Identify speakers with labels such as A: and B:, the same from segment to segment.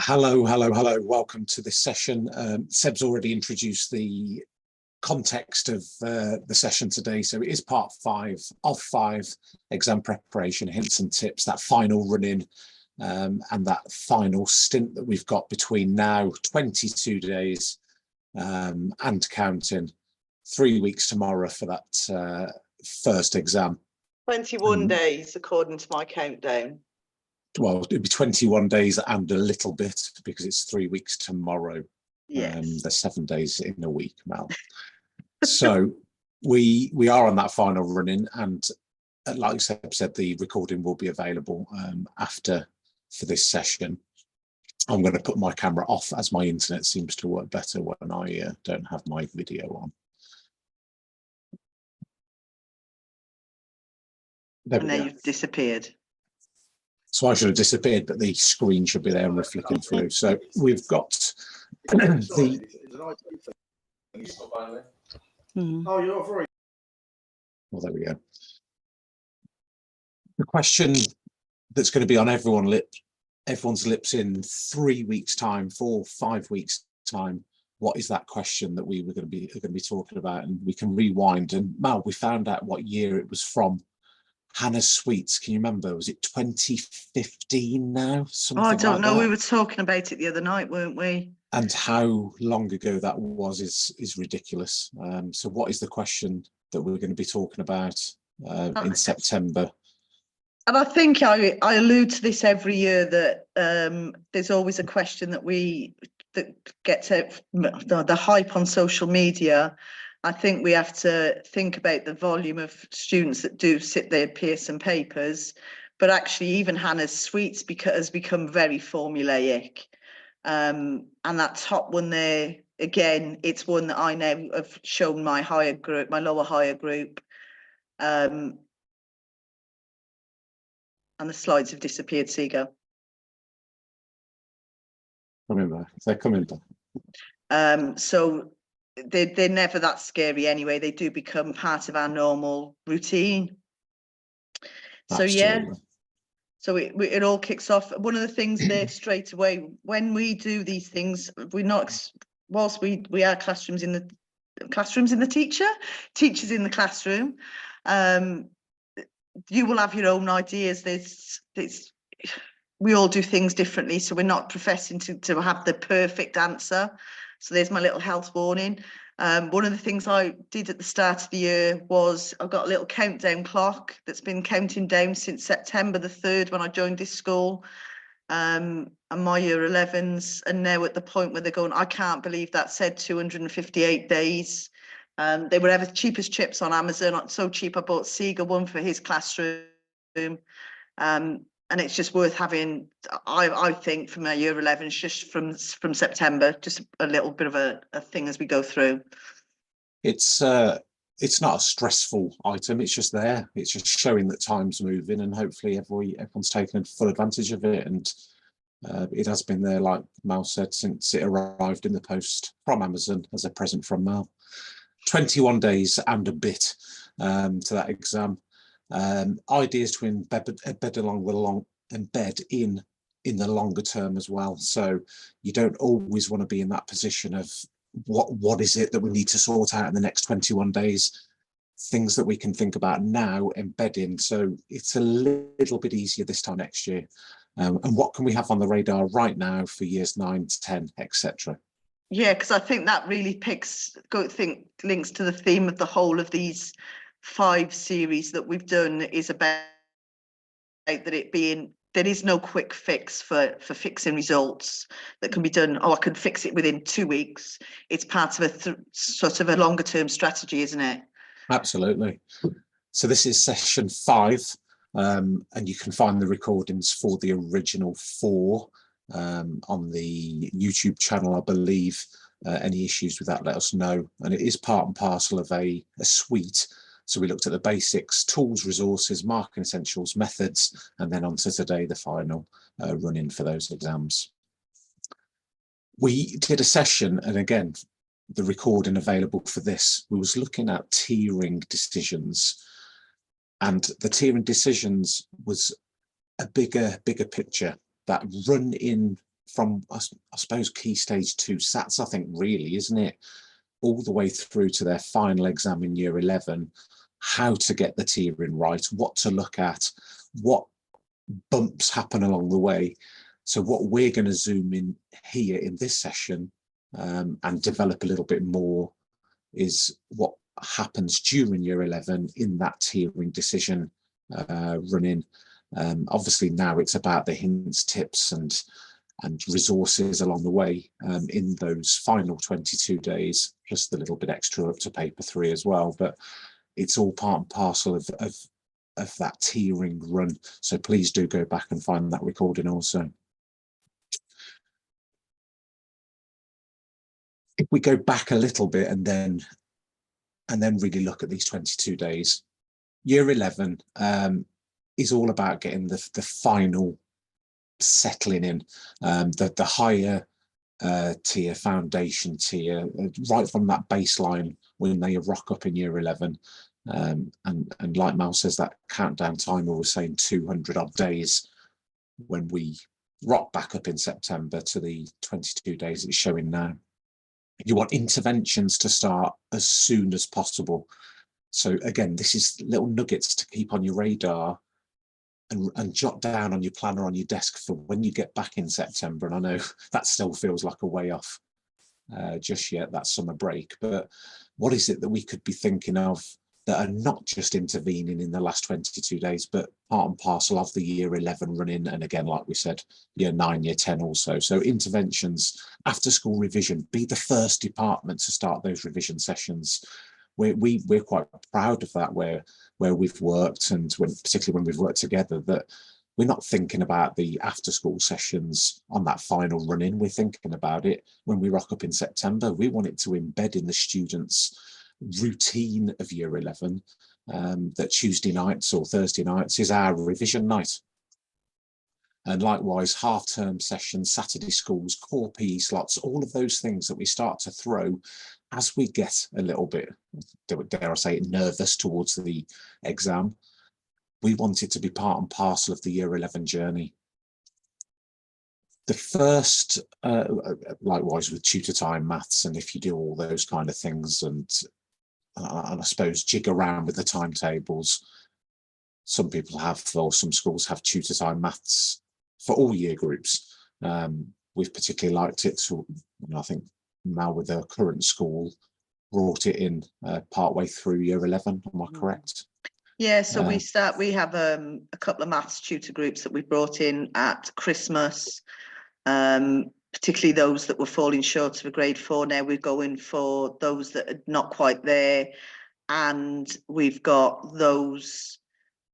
A: Hello, hello, hello. Welcome to this session. Seb's already introduced the context of the session today. So it is part 5 of 5 exam preparation, hints and tips, that final run-in and that final stint that we've got between now, 22 days and counting, 3 weeks tomorrow for that first exam.
B: 21 days, according to my countdown.
A: Well, it'd be 21 days and a little bit because it's 3 weeks tomorrow.
B: Yes.
A: There's 7 days in a week, Mel. So we are on that final run-in, and like Seb said, the recording will be available after for this session. I'm going to put my camera off as my internet seems to work better when I don't have my video on.
B: And now you've disappeared.
A: So I should have disappeared, but the screen should be there and we're flicking through. So we've got the...
B: Oh, you're very...
A: Well, there we go. The question that's going to be on everyone's lips in 3 weeks' time, 4, 5 weeks' time. What is that question that we were going to be talking about? And we can rewind. And Mal, we found out what year it was from. Hannah's Sweets, can you remember? Was it 2015 now?
B: Oh, I don't know. We were talking about it the other night, weren't we?
A: And how long ago that was is ridiculous. So what is the question that we're going to be talking about in September?
B: And I think I allude to this every year, that there's always a question that gets out, the hype on social media. I think we have to think about the volume of students that do sit their Pearson papers, but actually even Hannah's Sweets has become very formulaic. And that top one there, again, it's one that I now have shown my higher group, my lower higher group. And the slides have disappeared, Seago.
A: Coming back. They're coming back.
B: So they're never that scary anyway. They do become part of our normal routine. So
A: Absolutely.
B: yeah, so it all kicks off. One of the things there straight away, when we do these things, we're not, whilst we are classrooms in the teachers in the classroom, you will have your own ideas. We all do things differently, so we're not professing to have the perfect answer. So there's my little health warning. One of the things I did at the start of the year was I've got a little countdown clock that's been counting down since September the 3rd when I joined this school. And my year 11s are now at the point where they're going, I can't believe that said 258 days. They were ever cheap as chips on Amazon. Not so cheap, I bought Seager one for his classroom. And it's just worth having, I think, for my year 11s, just from September, just a little bit of a thing as we go through.
A: It's not a stressful item. It's just there. It's just showing that time's moving, and hopefully everyone's taken full advantage of it. And it has been there, like Mal said, since it arrived in the post from Amazon as a present from Mal. 21 days and a bit to that exam. Ideas to embed in the longer term as well. So you don't always want to be in that position of what is it that we need to sort out in the next 21 days. Things that we can think about now, embed in, so it's a little bit easier this time next year. And what can we have on the radar right now for years 9 to 10, etc.
B: Yeah, because I think that really links to the theme of the whole of these 5 series that we've done, is about that it being, there is no quick fix for fixing results that can be done. Oh, I can fix it within 2 weeks. It's part of a sort of a longer term strategy, isn't it?
A: Absolutely. So this is session 5, and you can find the recordings for the original 4 on the YouTube channel, I believe. Any issues with that, let us know. And it is part and parcel of a suite. So we looked at the basics, tools, resources, marking essentials, methods, and then on to today, the final run-in for those exams. We did a session, and again, the recording available for this, we was looking at tiering decisions. And the tiering decisions was a bigger picture. That run-in from, I suppose, Key Stage 2 SATs, I think, really, isn't it? All the way through to their final exam in Year 11, how to get the tiering right, what to look at, what bumps happen along the way. So what we're going to zoom in here in this session and develop a little bit more is what happens during Year 11 in that tiering decision running. Obviously now it's about the hints, tips and resources along the way in those final 22 days, plus the little bit extra up to paper 3 as well. But it's all part and parcel of that tiering run. So please do go back and find that recording also. If we go back a little bit and then really look at these 22 days, Year 11 is all about getting the final settling in, the higher tier, foundation tier, right from that baseline when they rock up in Year 11. And like Mal says, that countdown timer was saying 200 odd days when we rock back up in September to the 22 days it's showing now. You want interventions to start as soon as possible. So again, this is little nuggets to keep on your radar and jot down on your planner on your desk for when you get back in September. And I know that still feels like a way off just yet, that summer break, but what is it that we could be thinking of that are not just intervening in the last 22 days, but part and parcel of the Year 11 running? And again, like we said, Year 9, Year 10 also. So interventions, after school revision, be the first department to start those revision sessions. We're quite proud of that, where we've worked, and particularly when we've worked together, that we're not thinking about the after school sessions on that final run in. We're thinking about it when we rock up in September. We want it to embed in the students' routine of Year 11, that Tuesday nights or Thursday nights is our revision night. And likewise, half-term sessions, Saturday schools, core PE slots, all of those things that we start to throw as we get a little bit, dare I say it, nervous towards the exam. We want it to be part and parcel of the Year 11 journey. The first, likewise with tutor time maths, and if you do all those kind of things, and I suppose jig around with the timetables, some people have, or some schools have, tutor time maths for all year groups. We've particularly liked it, and I think now with the current school brought it in partway through Year 11. Am I correct?
B: Yeah, so we have a couple of maths tutor groups that we brought in at Christmas, particularly those that were falling short of a grade 4. Now we're going for those that are not quite there, and we've got those,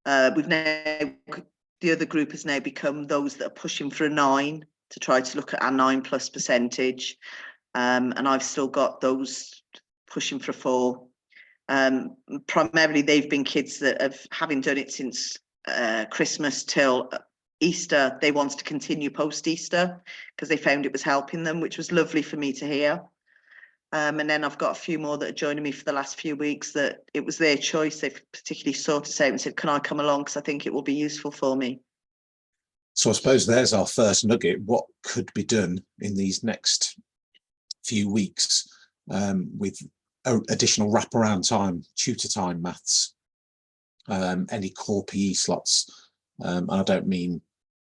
B: the other group has now become those that are pushing for a 9 to try to look at our 9+ percentage, and I've still got those pushing for a 4. Primarily they've been kids that have, having done it since Christmas till Easter, they wanted to continue post Easter because they found it was helping them, which was lovely for me to hear. And then I've got a few more that are joining me for the last few weeks that it was their choice. They've particularly sought us out and said, can I come along, because I think it will be useful for me.
A: So I suppose there's our first nugget. What could be done in these next few weeks with additional wraparound time, tutor time maths, any core PE slots? And I don't mean,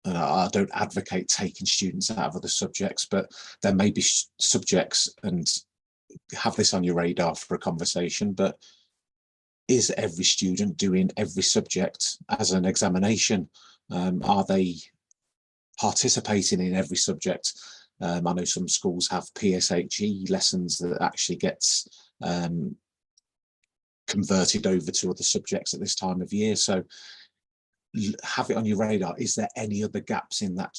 A: I don't advocate taking students out of other subjects, but there may be subjects, and have this on your radar for a conversation, but is every student doing every subject as an examination? Are they participating in every subject? I know some schools have PSHE lessons that actually gets converted over to other subjects at this time of year. So have it on your radar. Is there any other gaps in that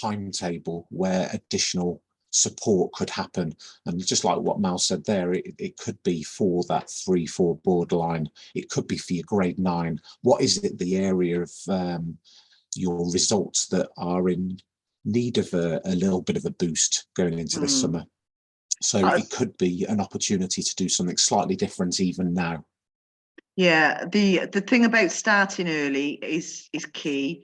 A: timetable where additional support could happen? And just like what Mal said there, it could be for that 3-4 borderline. It could be for your grade 9. What is it, the area of your results that are in need of a little bit of a boost going into this summer? So it could be an opportunity to do something slightly different even now.
B: Yeah, the thing about starting early is key.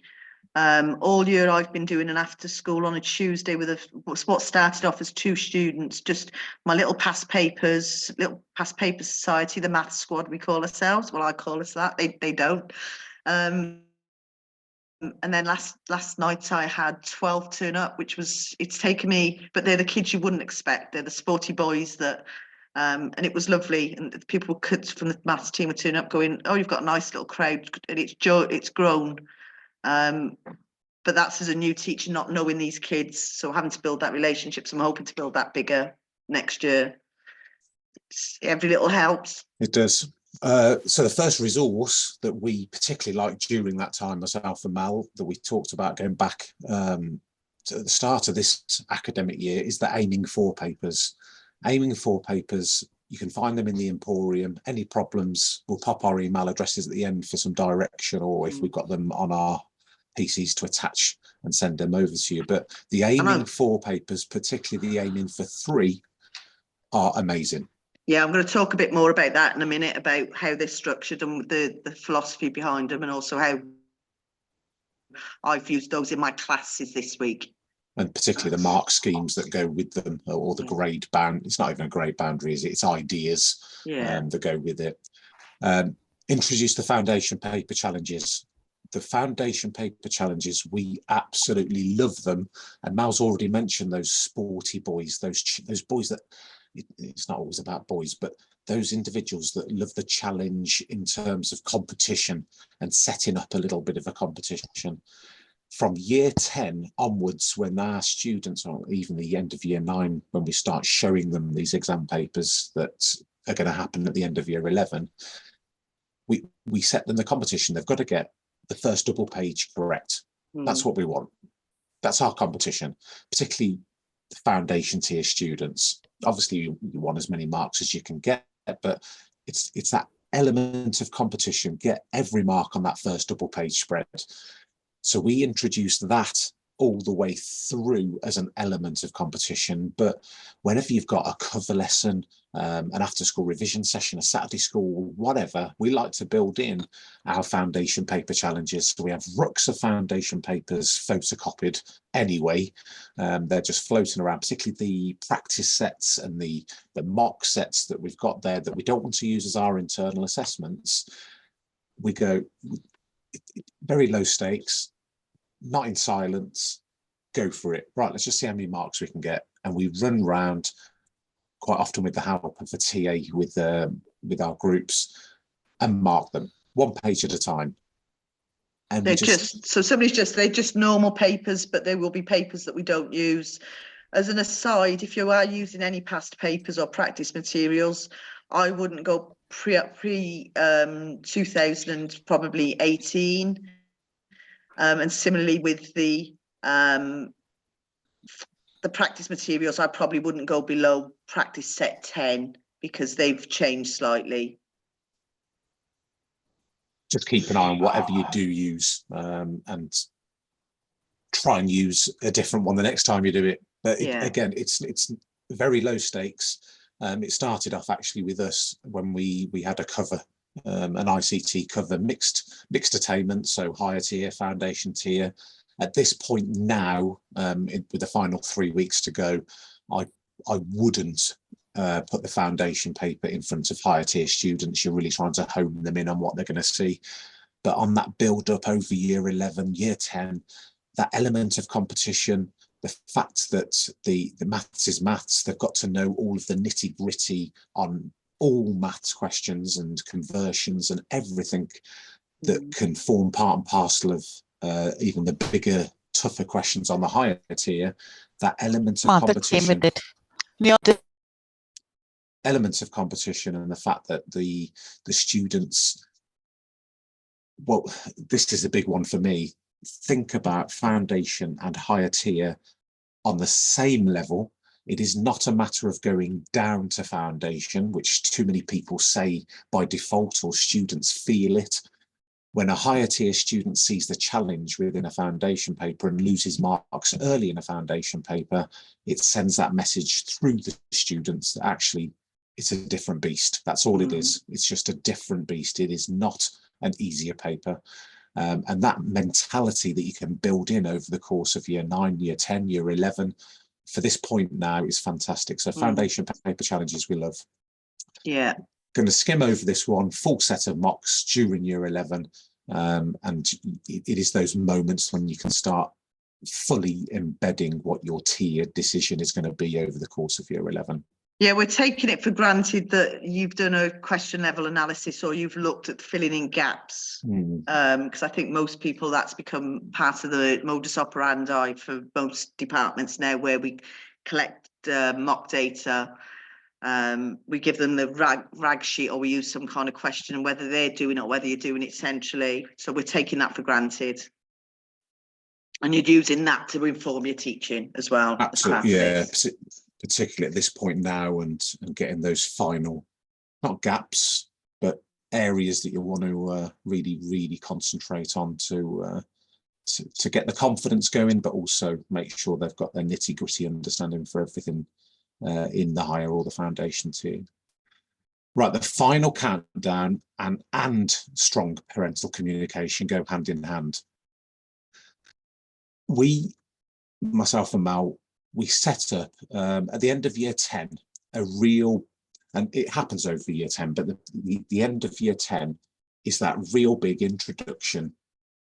B: All year I've been doing an after school on a Tuesday with what started off as 2 students, just my little past paper society, the maths squad we call ourselves. Well, I call us that. They don't. And then last night I had 12 turn up, it's taken me, but they're the kids you wouldn't expect. They're the sporty boys that, and it was lovely. And people from the maths team were turning up going, oh, you've got a nice little crowd, and it's grown. But that's as a new teacher, not knowing these kids. So having to build that relationship. So I'm hoping to build that bigger next year. Every little helps.
A: It does. So the first resource that we particularly liked during that time, myself and Mal, that we talked about going back to the start of this academic year, is the Aiming For papers. Aiming For papers, you can find them in the Emporium. Any problems, we'll pop our email addresses at the end for some direction, or if we've got them on our PCs to attach and send them over to you. But the Aiming For papers, particularly the Aiming For 3, are amazing.
B: Yeah, I'm going to talk a bit more about that in a minute, about how they're structured and the philosophy behind them, and also how I've used those in my classes this week.
A: And particularly the mark schemes that go with them, or the grade band. It's not even a grade boundary, is it? It's ideas that go with it. Introduce the foundation paper challenges. The foundation paper challenges, we absolutely love them. And Mal's already mentioned those sporty boys, those boys that, it's not always about boys, but those individuals that love the challenge in terms of competition and setting up a little bit of a competition. From year 10 onwards, when our students, or even the end of year 9, when we start showing them these exam papers that are going to happen at the end of year 11, we set them the competition. They've got to get the first double page correct. That's what we want. That's our competition, particularly the foundation tier students. Obviously, you want as many marks as you can get, but it's that element of competition. Get every mark on that first double page spread. So we introduced that all the way through as an element of competition. But whenever you've got a cover lesson, an after school revision session, a Saturday school, whatever, we like to build in our foundation paper challenges. So we have rucks of foundation papers photocopied anyway. They're just floating around, particularly the practice sets and the mock sets that we've got there that we don't want to use as our internal assessments. We go very low stakes, not in silence, go for it. Right, let's just see how many marks we can get. And we run round quite often with the help of a TA with our groups and mark them 1 page at a time. And
B: they're just normal papers, but they will be papers that we don't use. As an aside, if you are using any past papers or practice materials, I wouldn't go pre 2000 and probably 18. And similarly with the practice materials, I probably wouldn't go below practice set 10 because they've changed slightly.
A: Just keep an eye on whatever you do use, and try and use a different one the next time you do it. But again, it's very low stakes. It started off actually with us when we had a cover, an ICT cover, mixed attainment, so higher tier, foundation tier. At this point now, with the final 3 weeks to go, I wouldn't put the foundation paper in front of higher tier students. You're really trying to hone them in on what they're going to see. But on that build up over year 11, year 10, that element of competition, the fact that the maths is maths, they've got to know all of the nitty gritty on all maths questions and conversions and everything that can form part and parcel of even the bigger, tougher questions on the higher tier. That element of competition, elements of competition, and the fact that the students, well, this is a big one for me. Think about foundation and higher tier on the same level. It is not a matter of going down to foundation, which too many people say by default, or students feel it. When a higher tier student sees the challenge within a foundation paper and loses marks early in a foundation paper, it sends that message through the students that actually it's a different beast. That's all it is. It's just a different beast. It is not an easier paper. And that mentality that you can build in over the course of year 9, year 10, year 11, for this point now is fantastic. So foundation paper challenges we love.
B: Yeah.
A: Going to skim over this one, full set of mocks during year 11. And it is those moments when you can start fully embedding what your tier decision is going to be over the course of year 11.
B: Yeah, we're taking it for granted that you've done a question level analysis or you've looked at filling in gaps. Because I think most people, that's become part of the modus operandi for most departments now, where we collect mock data. We give them the rag sheet, or we use some kind of question, and whether they're doing it or whether you're doing it centrally. So we're taking that for granted. And you're using that to inform your teaching as well.
A: Absolutely, yeah. Particularly at this point now, and getting those final, not gaps, but areas that you want to really concentrate on to get the confidence going, but also make sure they've got their nitty-gritty understanding for everything in the higher or the foundation tier. Right, the final countdown and strong parental communication go hand in hand. We, myself and Mal, we set up at the end of year 10 a real, and it happens over year 10, but the end of year 10 is that real big introduction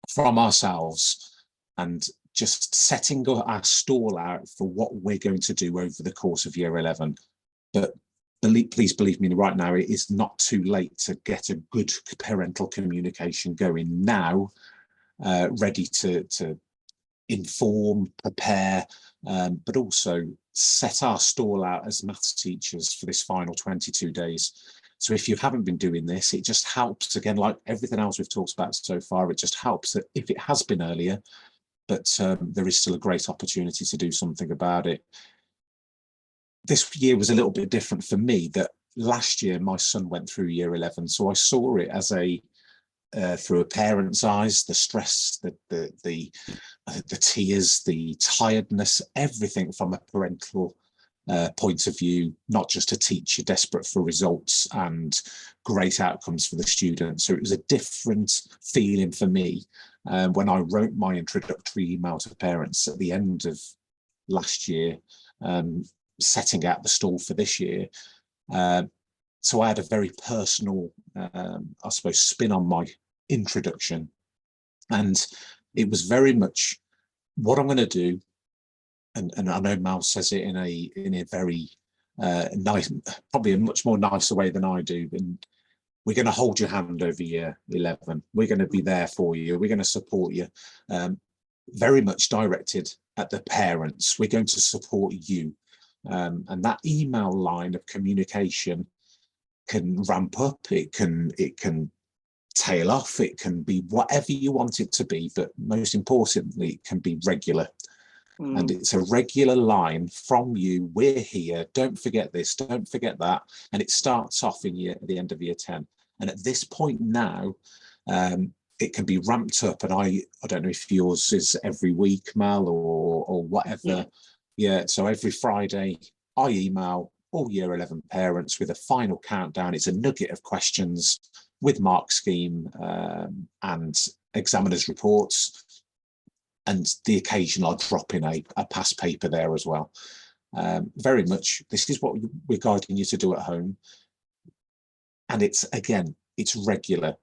A: from ourselves and just setting our stall out for what we're going to do over the course of year 11. But please believe me right now, it is not too late to get a good parental communication going now, ready to inform, prepare, but also set our stall out as maths teachers for this final 22 days. So if you haven't been doing this, it just helps, again, like everything else we've talked about so far, it just helps that if it has been earlier, but there is still a great opportunity to do something about it. This year was a little bit different for me, that last year my son went through year 11, so I saw it as through a parent's eyes, the stress, the tears, the tiredness, everything from a parental point of view, not just a teacher desperate for results and great outcomes for the students. So it was a different feeling for me when I wrote my introductory email to parents at the end of last year, setting out the stall for this year. So I had a very personal, I suppose, spin on my introduction. And it was very much what I'm going to do. And I know Mal says it in a very nice, probably a much more nicer way than I do. And we're going to hold your hand over year 11. We're going to be there for you. We're going to support you. Very much directed at the parents. We're going to support you. And that email line of communication can ramp up. It can tail off. It can be whatever you want it to be. But most importantly, it can be regular. And it's a regular line from you. We're here. Don't forget this. Don't forget that. And it starts off at the end of year 10. And at this point now, it can be ramped up. And I don't know if yours is every week, Mal, or whatever. Yeah. So every Friday, I email all year 11 parents with a final countdown. It's a nugget of questions with mark scheme and examiners' reports. And the occasional I'll drop in a past paper there as well. Very much, this is what we're guiding you to do at home. And it's regular.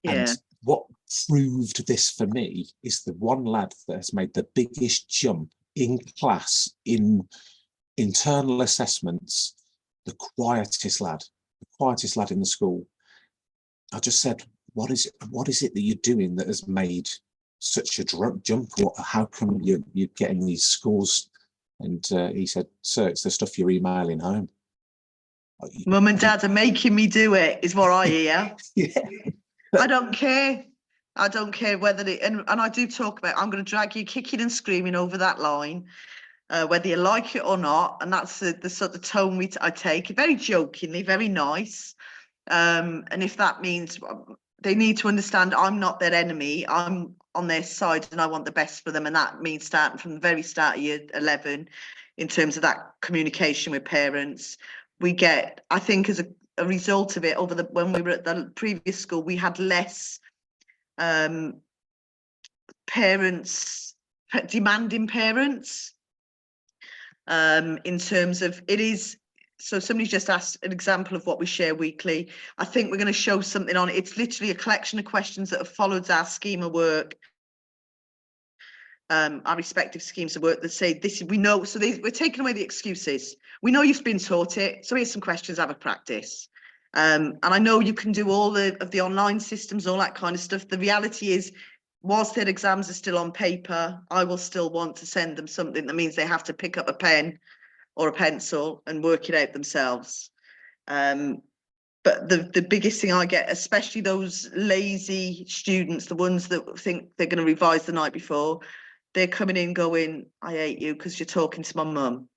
B: Yeah.
A: And what proved this for me is the one lad that has made the biggest jump in class, in internal assessments, the quietest lad in the school. I just said, what is it that you're doing that has made such a jump? How come you're getting these scores? And he said, sir, it's the stuff you're emailing home.
B: Mum and Dad are making me do it, is what I hear.
A: Yeah.
B: I don't care. I don't care whether and I do talk about, I'm going to drag you kicking and screaming over that line, whether you like it or not. And that's the sort of tone I take, very jokingly, very nice. And if that means they need to understand I'm not their enemy, I'm on their side and I want the best for them. And that means starting from the very start of year 11, in terms of that communication with parents. We get, I think, as a result of it, when we were at the previous school, we had less parents, demanding parents, in terms of it is. So somebody just asked an example of what we share weekly. I think we're going to show something on it. It's literally a collection of questions that have followed our scheme of work, our respective schemes of work, that say this, we know, so we're taking away the excuses. We know you've been taught it, so here's some questions, have a practice. And I know you can do all of the online systems, all that kind of stuff. The reality is, whilst their exams are still on paper, I will still want to send them something that means they have to pick up a pen or a pencil and work it out themselves. But the biggest thing I get, especially those lazy students, the ones that think they're going to revise the night before, they're coming in going, I hate you because you're talking to my mum,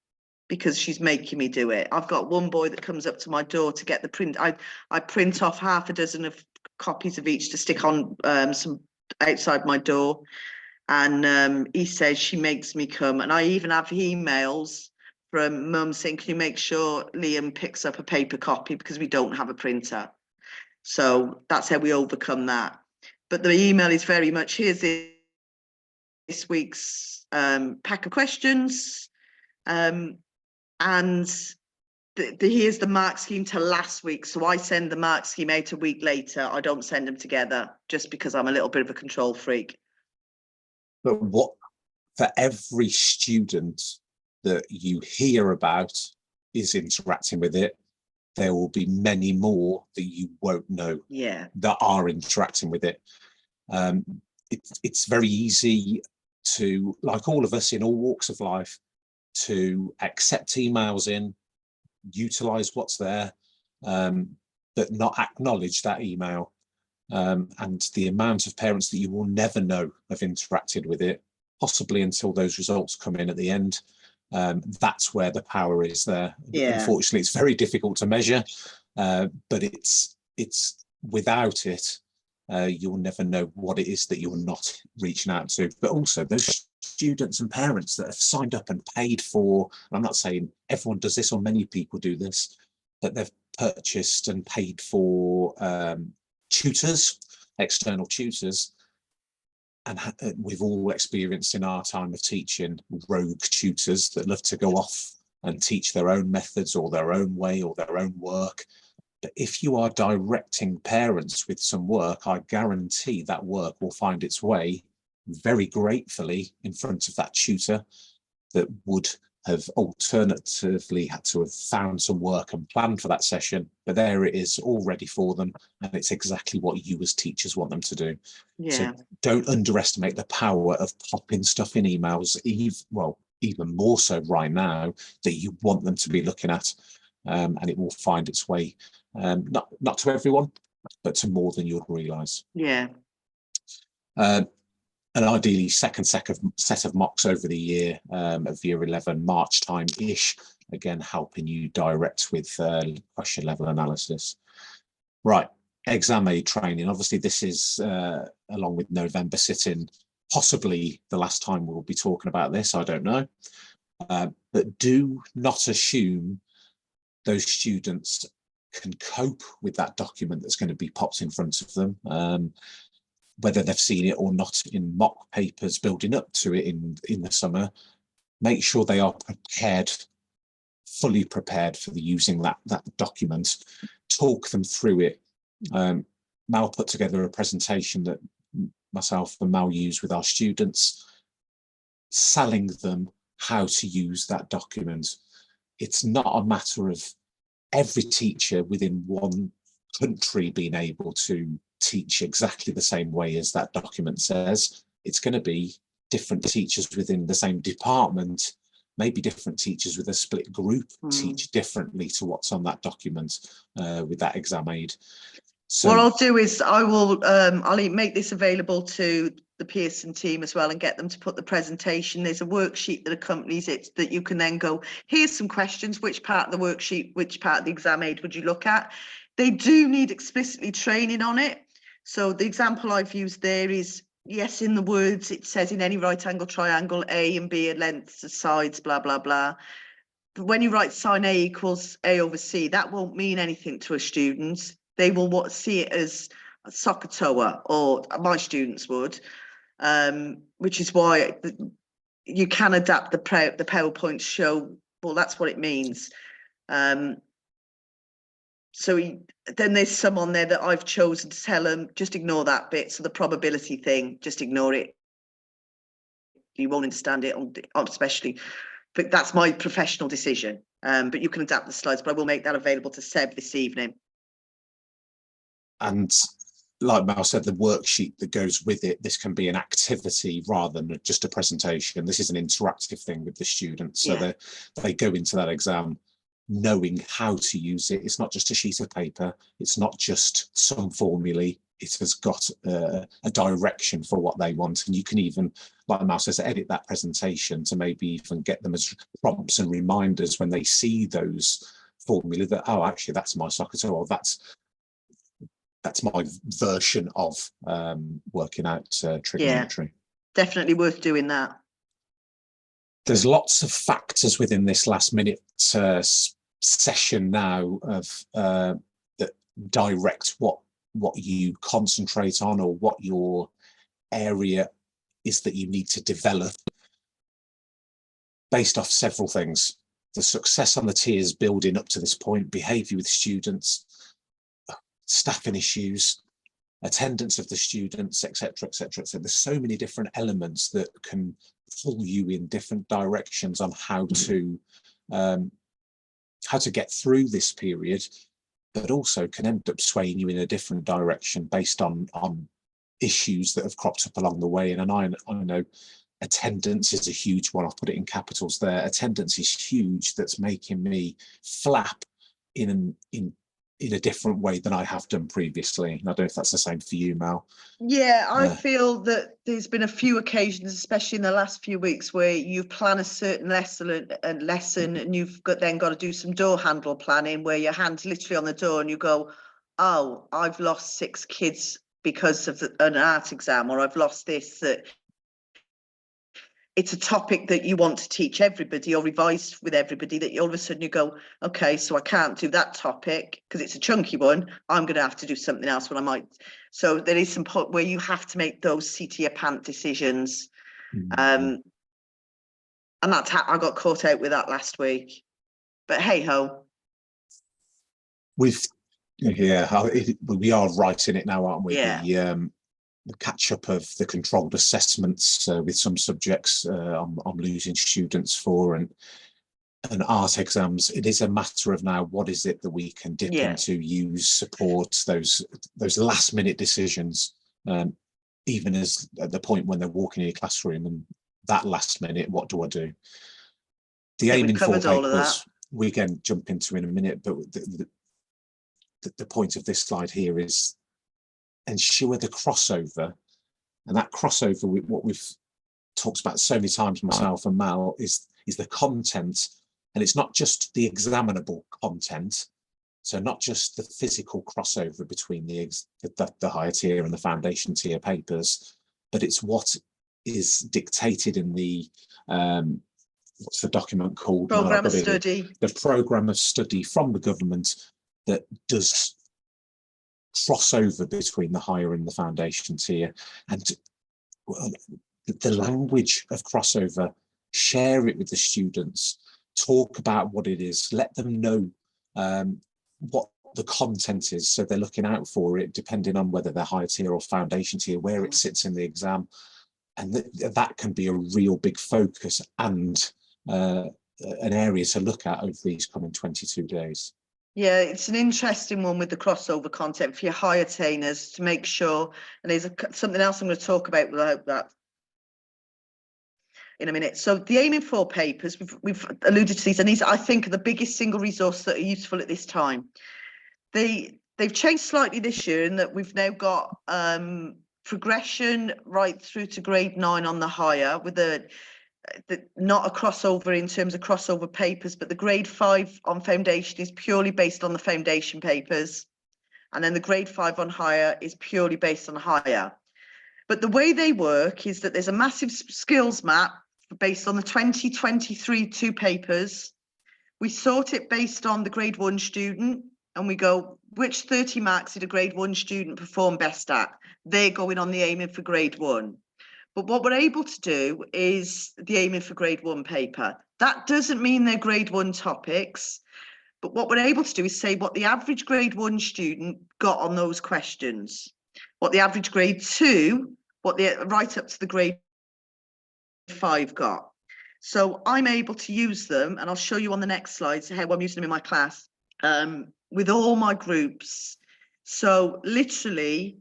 B: because she's making me do it. I've got one boy that comes up to my door to get the print. I print off half a dozen of copies of each to stick on some outside my door. And he says she makes me come. And I even have emails from mum saying, can you make sure Liam picks up a paper copy because we don't have a printer. So that's how we overcome that. But the email is very much, here's this week's pack of questions. And here's the mark scheme to last week. So I send the mark scheme out a week later. I don't send them together just because I'm a little bit of a control freak.
A: But what, for every student that you hear about is interacting with it, there will be many more that you won't know that are interacting with it. It's very easy to, like all of us in all walks of life, to accept emails in, utilize what's there, but not acknowledge that email. And the amount of parents that you will never know have interacted with it, possibly until those results come in at the end. That's where the power is there. Unfortunately, it's very difficult to measure, but it's without it, you'll never know what it is that you're not reaching out to. But also those students and parents that have signed up and paid for, and I'm not saying everyone does this or many people do this, but they've purchased and paid for tutors, external tutors. And we've all experienced in our time of teaching rogue tutors that love to go off and teach their own methods or their own way or their own work. But if you are directing parents with some work, I guarantee that work will find its way very gratefully in front of that tutor that would have alternatively had to have found some work and planned for that session, but there it is all ready for them, and it's exactly what you as teachers want them to do. So don't underestimate the power of popping stuff in emails, even more so right now, that you want them to be looking at, and it will find its way, not to everyone, but to more than you'd realise. And ideally second set of mocks over the year of year 11, March time-ish, again, helping you direct with question level analysis. Right, exam aid training. Obviously, this is, along with November sitting, possibly the last time we'll be talking about this, I don't know. But do not assume those students can cope with that document that's going to be popped in front of them. Whether they've seen it or not in mock papers building up to it in the summer, make sure they are prepared, fully prepared for using that document. Talk them through it. Mal put together a presentation that myself and Mal use with our students, selling them how to use that document. It's not a matter of every teacher within one country being able to teach exactly the same way as that document says. It's going to be different teachers within the same department, maybe different teachers with a split group teach differently to what's on that document with that exam aid. So
B: what I'll do is I'll make this available to the Pearson team as well and get them to put the presentation. There's a worksheet that accompanies it that you can then go, here's some questions, which part of the worksheet, which part of the exam aid would you look at? They do need explicitly training on it. So the example I've used there is, yes, in the words, it says in any right angle triangle, A and B are lengths of sides, blah, blah, blah. But when you write sine A equals A over C, that won't mean anything to a student. They will see it as a SOHCAHTOA, or my students would. which is why you can adapt the PowerPoint to show, well, that's what it means. So then there's some on there that I've chosen to tell them, just ignore that bit. So the probability thing, just ignore it. You won't understand it, especially, but that's my professional decision. But you can adapt the slides, but I will make that available to Seb this evening.
A: And like Mal said, the worksheet that goes with it, this can be an activity rather than just a presentation. This is an interactive thing with the students. So they go into that exam knowing how to use it. It's not just a sheet of paper. It's not just some formulae. It has got a direction for what they want. And you can even, like Mal says, edit that presentation to maybe even get them as prompts and reminders when they see those formulae that, oh, actually, that's my SOCATO, or that's my version of working out trigonometry.
B: Yeah, definitely worth doing that.
A: There's lots of factors within this last minute session now of that direct what you concentrate on, or what your area is that you need to develop, based off several things. The success on the tiers building up to this point, behaviour with students, staffing issues, attendance of the students, etc., etc. So there's so many different elements that can pull you in different directions on how to get through this period, but also can end up swaying you in a different direction based on issues that have cropped up along the way. And I know attendance is a huge one. I've put it in capitals there. Attendance is huge. That's making me flap in a different way than I have done previously. And I don't know if that's the same for you, Mel.
B: Yeah, I feel that there's been a few occasions, especially in the last few weeks, where you plan a certain lesson and you've then got to do some door handle planning, where your hand's literally on the door and you go, oh, I've lost 6 kids because of an art exam, or I've lost this. That it's a topic that you want to teach everybody or revise with everybody, that all of a sudden you go, okay, so I can't do that topic because it's a chunky one. I'm going to have to do something else when I might. So there is some point where you have to make those seat of your pant decisions. And that's how I got caught out with that last week. But hey ho.
A: We are right in it now, aren't we?
B: Yeah.
A: The catch up of the controlled assessments with some subjects I'm losing students for, and art exams. It is a matter of now, what is it that we can dip into, use, support those last minute decisions, even as at the point when they're walking in your classroom, and that last minute, what do I do? The aiming for papers, we again jump into in a minute, but the point of this slide here is ensure the crossover, and that crossover with what we've talked about so many times, myself and Mal, is the content. And it's not just the examinable content, so not just the physical crossover between the higher tier and the foundation tier papers, but it's what is dictated in the what's the document called?
B: Programme of study.
A: The programme of study from the government that does crossover between the higher and the foundation tier. And the language of crossover, share it with the students, talk about what it is, let them know what the content is, so they're looking out for it, depending on whether they're higher tier or foundation tier, where it sits in the exam. And that can be a real big focus and an area to look at over these coming 22 days.
B: Yeah, it's an interesting one with the crossover content for your high attainers to make sure. And there's something else I'm going to talk about without that in a minute. So the aiming for papers, we've alluded to these, and these I think are the biggest single resource that are useful at this time. They've changed slightly this year in that we've now got progression right through to grade 9 on the higher, with not a crossover in terms of crossover papers, but the grade 5 on foundation is purely based on the foundation papers, and then the grade 5 on higher is purely based on higher. But the way they work is that there's a massive skills map based on the 2023 2 papers. We sort it based on the grade 1 student, and we go, which 30 marks did a grade 1 student perform best at? They're going on the aiming for grade 1. But what we're able to do is the aiming for grade 1 paper. That doesn't mean they're grade 1 topics, but what we're able to do is say what the average grade 1 student got on those questions, what the average grade 2, what the right up to the grade 5 got. So I'm able to use them, and I'll show you on the next slide how I'm using them in my class with all my groups. So literally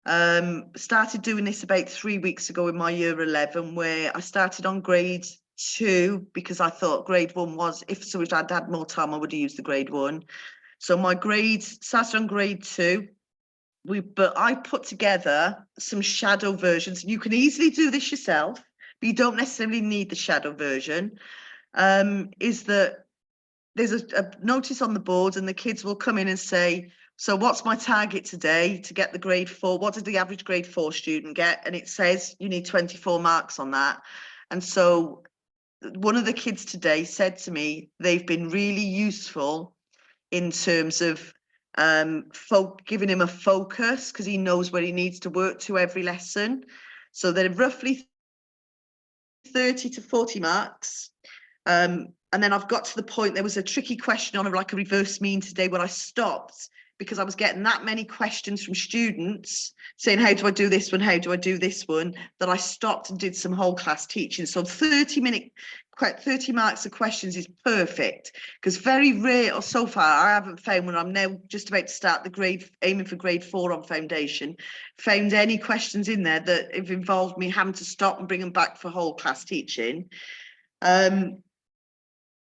B: started doing this about 3 weeks ago in my year 11, where I started on grade 2 because I thought grade 1 was, if I'd had more time, I would have used the grade 1. So my grades started on grade 2. But I put together some shadow versions. You can easily do this yourself, but you don't necessarily need the shadow version. Is that there's a notice on the board, and the kids will come in and say, so what's my target today to get the grade 4? What did the average grade 4 student get? And it says you need 24 marks on that. And so one of the kids today said to me, they've been really useful in terms of giving him a focus, because he knows where he needs to work to every lesson. So they're roughly 30 to 40 marks. And then I've got to the point, there was a tricky question on like a reverse mean today where I stopped because I was getting that many questions from students saying, how do I do this one? How do I do this one? That I stopped and did some whole class teaching. So 30 marks of questions is perfect, because very rare, or so far, I haven't found, when I'm now just about to start the aiming for grade 4 on foundation, found any questions in there that have involved me having to stop and bring them back for whole class teaching. But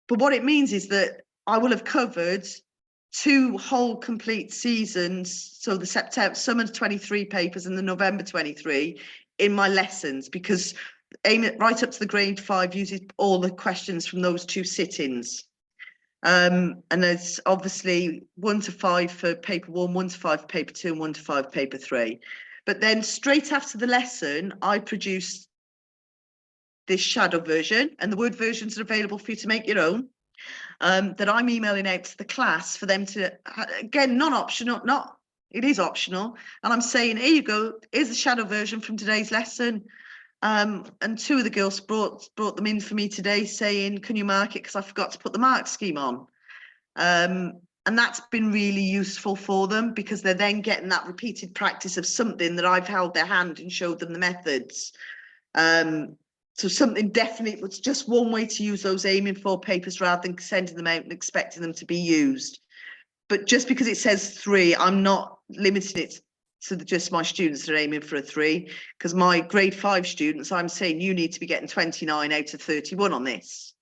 B: what it means is that I will have covered 2 whole complete seasons, so the summer 23 papers and the November 23 in my lessons, because aim it right up to the grade 5 uses all the questions from those 2 sit-ins. And there's obviously 1 to 5 for paper 1, 1 to 5 paper 2, and 1 to 5 paper 3. But then straight after the lesson, I produce this shadow version, and the Word versions are available for you to make your own, that I'm emailing out to the class for them to, again, non-optional, it is optional. And I'm saying, here you go, here's the shadow version from today's lesson. And 2 of the girls brought them in for me today saying, can you mark it? Because I forgot to put the mark scheme on. And that's been really useful for them, because they're then getting that repeated practice of something that I've held their hand and showed them the methods. So something definitely, was just one way to use those aiming for papers rather than sending them out and expecting them to be used. But just because it says 3, I'm not limiting it to just my students that are aiming for a 3, because my grade 5 students, I'm saying you need to be getting 29 out of 31 on this.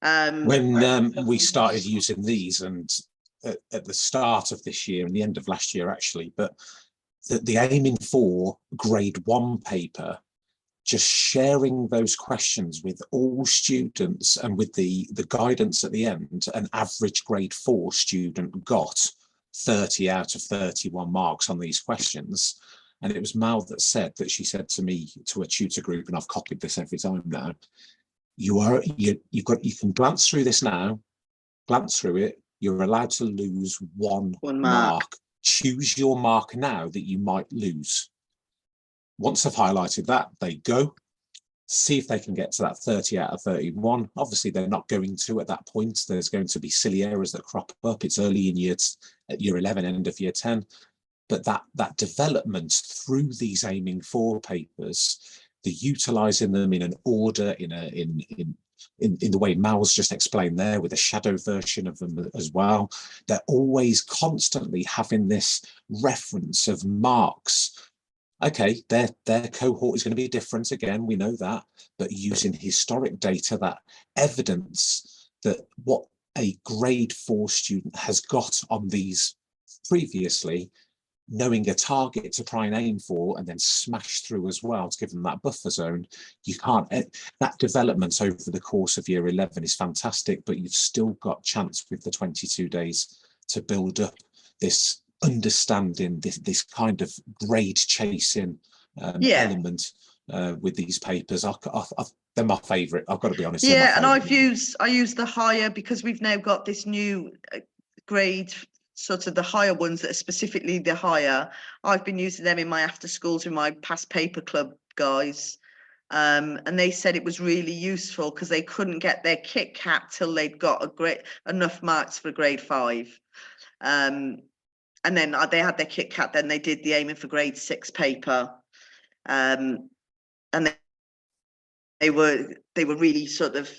A: When we started using these, and at the start of this year and the end of last year actually, but the aiming for grade 1 paper, just sharing those questions with all students and with the guidance at the end, an average grade 4 student got 30 out of 31 marks on these questions. And it was Mal that said that, she said to me, to a tutor group, and I've copied this every time now, you can glance through this now, glance through it, you're allowed to lose one mark. Choose your mark now that you might lose. Once I've highlighted that, they go, see if they can get to that 30 out of 31. Obviously, they're not going to at that point. There's going to be silly errors that crop up. It's early in year 11, end of year 10. But that development through these aiming for papers, the utilising them in an order, in the way Mal's just explained there, with a shadow version of them as well. They're always constantly having this reference of marks. Okay, their cohort is going to be different again, we know that, but using historic data, that evidence that what a grade 4 student has got on these previously, knowing a target to try and aim for, and then smash through as well to give them that buffer zone. You can't, that development over the course of year 11 is fantastic, but you've still got chance with the 22 days to build up this understanding, this kind of grade chasing element with these papers. They're my favourite, I've got to be honest.
B: Yeah, and I use the higher, because we've now got this new grade, sort of the higher ones that are specifically the higher. I've been using them in my after schools, in my past paper club guys. And they said it was really useful because they couldn't get their Kit Kat till they'd got enough marks for grade 5. And then they had their Kit Kat, then they did the aiming for grade 6 paper. And they were really sort of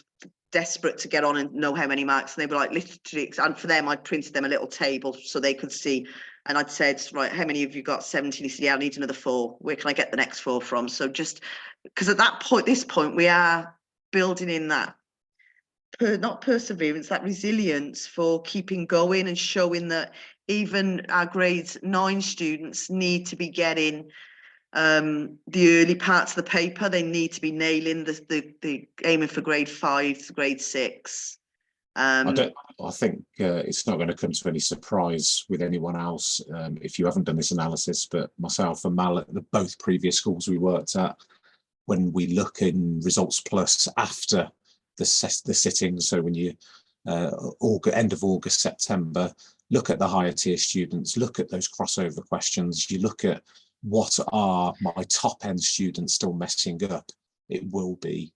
B: desperate to get on and know how many marks. And they were like, literally, and for them, I printed them a little table so they could see. And I'd said, right, how many of you got 17? He said, yeah, I need another 4. Where can I get the next 4 from? So just because at this point, we are building in that, not perseverance, that resilience for keeping going and showing that even our grades 9 students need to be getting the early parts of the paper. They need to be nailing the aiming for grade 5 to grade 6.
A: I think it's not going to come to any surprise with anyone else if you haven't done this analysis, but myself and Mal at both previous schools we worked at, when we look in Results Plus after the sittings, so when you end of August, September, look at the higher tier students, look at those crossover questions, you look at what are my top end students still messing up, it will be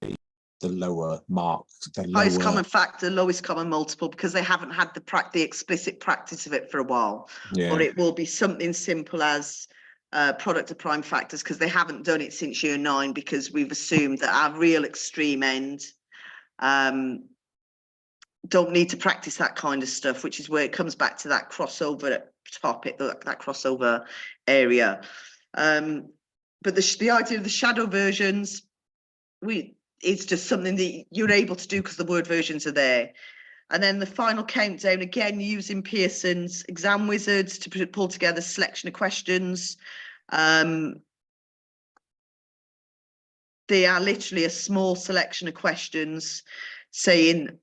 A: the lower mark, the
B: highest common factor, lowest common multiple, because they haven't had the explicit practice of it for a while.
A: Yeah.
B: Or it will be something simple as product of prime factors, because they haven't done it since year 9, because we've assumed that our real extreme end don't need to practice that kind of stuff, which is where it comes back to that crossover topic, that crossover area. But the idea of the shadow versions, it's just something that you're able to do because the word versions are there. And then the final countdown, again, using Pearson's exam wizards to pull together a selection of questions. They are literally a small selection of questions saying,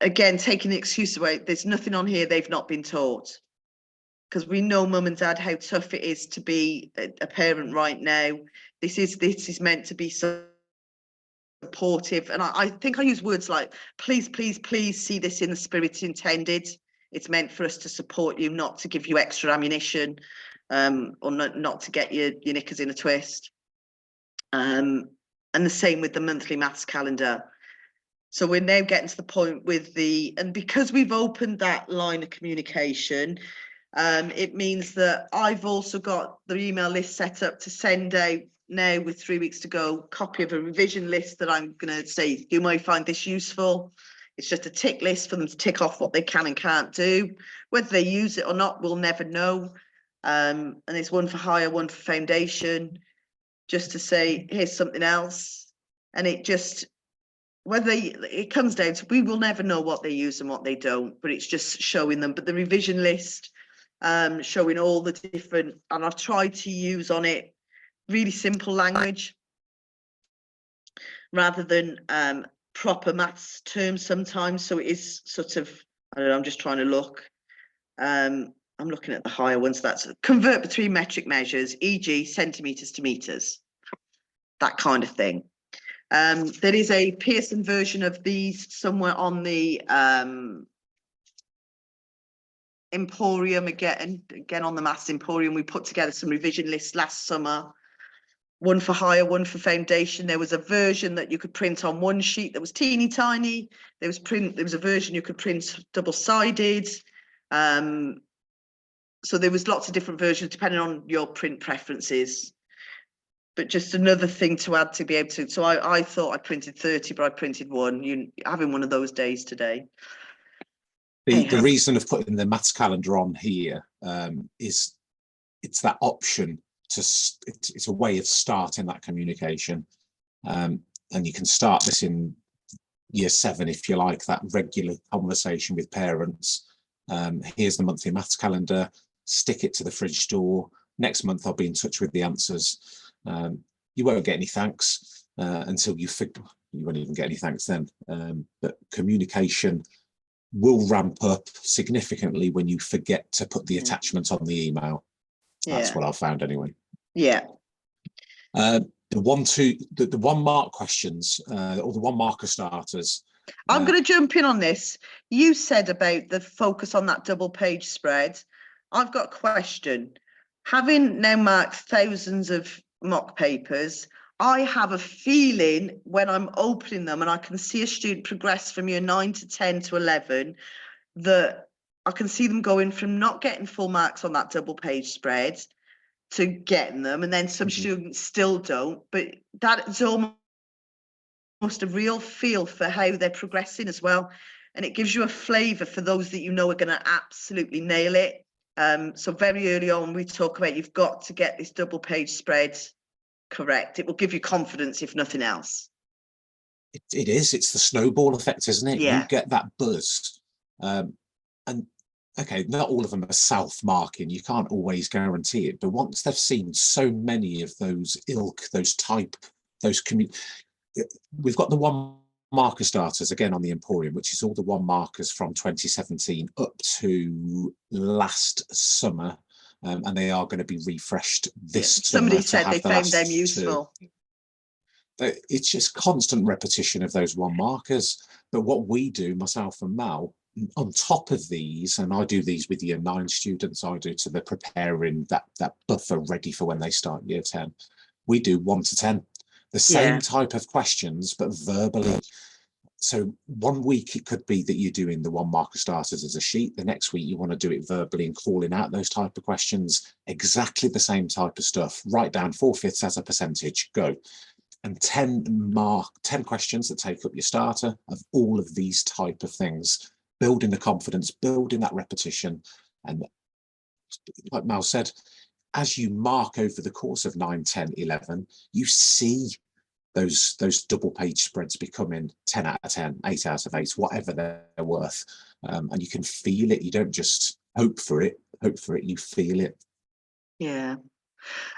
B: again, taking the excuse away, there's nothing on here they've not been taught. Because we know, mum and dad, how tough it is to be a parent right now. This is meant to be supportive. And I think I use words like, please, please, please see this in the spirit intended. It's meant for us to support you, not to give you extra ammunition, or not to get your knickers in a twist. And the same with the monthly maths calendar. So we're now getting to the point with and because we've opened that line of communication, it means that I've also got the email list set up to send out now, with 3 weeks to go, copy of a revision list that I'm going to say, you might find this useful. It's just a tick list for them to tick off what they can and can't do. Whether they use it or not, we'll never know. And there's one for higher, one for foundation, just to say, here's something else. And it just, it comes down to, we will never know what they use and what they don't, but it's just showing them. But the revision list, showing all the different, and I've tried to use on it really simple language rather than proper maths terms sometimes. So it is sort of, I don't know, I'm just trying to look. I'm looking at the higher ones. That's convert between metric measures, e.g. centimetres to metres, that kind of thing. There is a Pearson version of these somewhere on the Emporium, again on the Maths Emporium. We put together some revision lists last summer, one for higher, one for foundation. There was a version that you could print on one sheet that was teeny tiny. There was a version you could print double-sided. So there was lots of different versions depending on your print preferences. But just another thing to add to be able to, so I thought I printed 30, but I printed 1. You're having one of those days today.
A: The reason of putting the maths calendar on here is it's that option it's a way of starting that communication. And you can start this in year 7, if you like, that regular conversation with parents. Here's the monthly maths calendar, stick it to the fridge door. Next month, I'll be in touch with the answers. You won't get any thanks until you won't even get any thanks then. But communication will ramp up significantly when you forget to put the attachment on the email. That's what I've found anyway.
B: Yeah.
A: The 1 mark questions, or the 1 marker starters.
B: I'm going to jump in on this. You said about the focus on that double page spread. I've got a question. Having now marked thousands of mock papers, I have a feeling when I'm opening them and I can see a student progress from year 9 to 10 to 11, that I can see them going from not getting full marks on that double page spread to getting them. And then some students still don't, but that is almost a real feel for how they're progressing as well. And it gives you a flavour for those that you know are going to absolutely nail it. So very early on, we talk about you've got to get this double page spread correct. It will give you confidence, if nothing else.
A: It is. It's the snowball effect, isn't it?
B: Yeah.
A: You get that buzz. And okay, not all of them are self-marking. You can't always guarantee it. But once they've seen so many of those ilk, those type, those we've got the one marker starters again on the Emporium, which is all the one markers from 2017 up to last summer. And they are going to be refreshed this summer.
B: Somebody said they found them useful.
A: It's just constant repetition of those one markers. But what we do, myself and Mal, on top of these, and I do these with year 9 students, I do to the preparing that buffer ready for when they start year 10. We do 1 to 10, the same type of questions, but verbally. So one week it could be that you're doing the one marker starters as a sheet. The next week you want to do it verbally and calling out those type of questions, exactly the same type of stuff. Write down 4/5 as a percentage, go. And 10 questions that take up your starter of all of these type of things, building the confidence, building that repetition. And like Mal said, as you mark over the course of 9, 10, 11, you see those double page spreads becoming 10 out of 10, 8 out of 8, whatever they're worth. And you can feel it. You don't just hope for it, you feel it.
B: Yeah.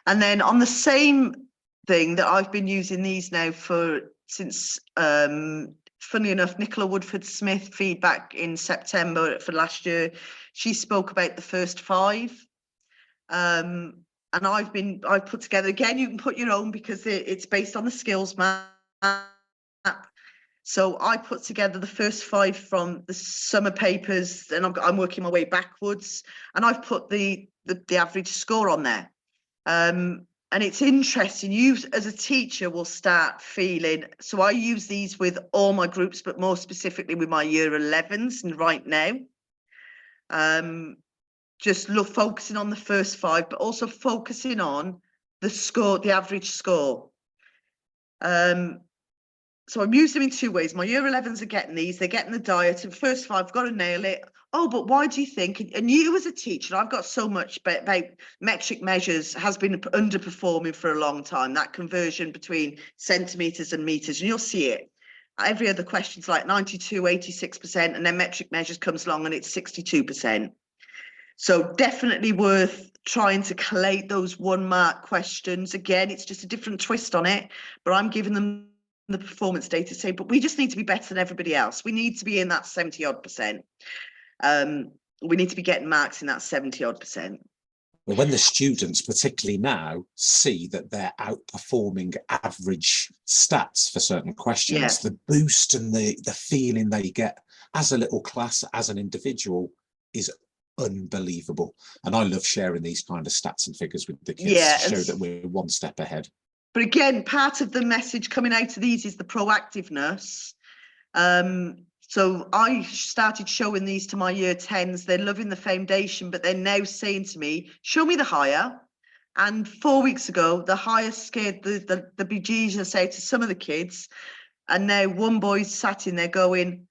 B: And then on the same thing that I've been using these now since funny enough, Nicola Woodford-Smith feedback in September for last year, she spoke about the first 5. And I've put together, again, you can put your own because it's based on the skills map. So I put together the first 5 from the summer papers, and I'm working my way backwards, and I've put the average score on there. And it's interesting, you as a teacher will start feeling, so I use these with all my groups, but more specifically with my year 11s and right now. Just focusing on the first 5, but also focusing on the score, the average score. So I'm using them in 2 ways. My year 11s are getting these, they're getting the diet, and first 5, I've got to nail it. Oh, but why do you think, and you as a teacher, I've got so much about metric measures has been underperforming for a long time, that conversion between centimetres and metres, and you'll see it. Every other question's like 92, 86%, and then metric measures comes along and it's 62%. So definitely worth trying to collate those 1 mark questions. Again, it's just a different twist on it, but I'm giving them the performance data say, but we just need to be better than everybody else. We need to be in that 70 odd percent. We need to be getting marks in that 70 odd percent.
A: But when the students, particularly now, see that they're outperforming average stats for certain questions, the boost and the feeling they get as a little class, as an individual, is unbelievable. And I love sharing these kind of stats and figures with the kids to show that we're 1 step ahead.
B: But again, part of the message coming out of these is the proactiveness. So I started showing these to my year 10s. They're loving the foundation, but they're now saying to me, show me the higher. And 4 weeks ago, the higher scared the bejesus out to some of the kids. And now one boy's sat in there going,